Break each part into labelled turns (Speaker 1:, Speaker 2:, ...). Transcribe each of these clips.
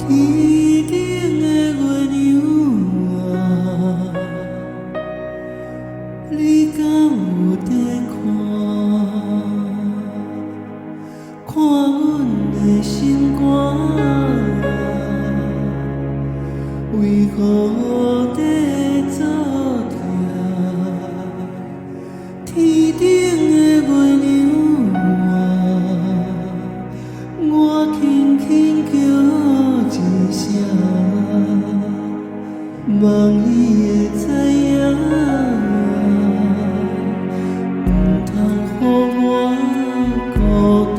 Speaker 1: 天顶的月亮啊，你敢有在看阮的心肝？为何在作痛？天顶的月亮啊，我轻轻叫一声，望伊会知影，唔通予我孤单。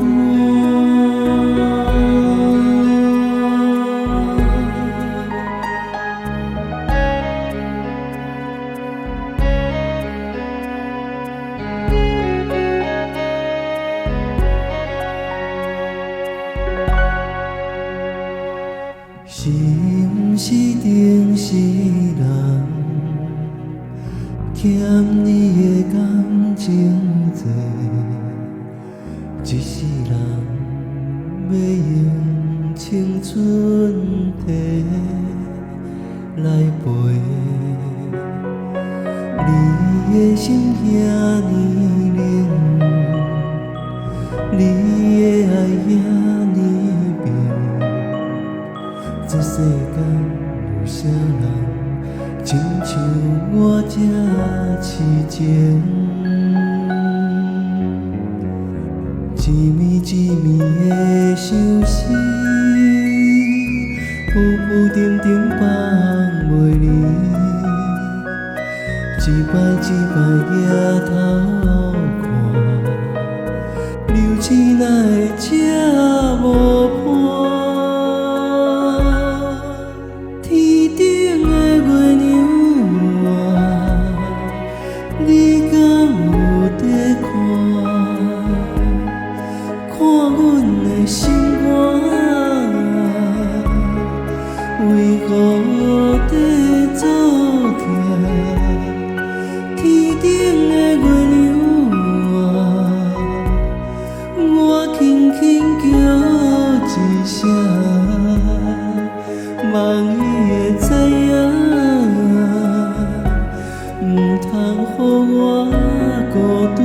Speaker 1: 是毋是定是人，欠你的感情多，一世人要用青春摕来陪。你的心遐呢冷，你的爱遐呢冰。这世间有啥人，亲像我这痴情？一暝一暝的相思，浮浮沉沉放袂离，一摆一摆抬头看，流星哪会这无伴？天顶的月亮啊，你敢有在看阮的心肝？为何在作痛？天顶的月亮啊，我轻轻叫一声，望伊会知影，唔通予我孤单。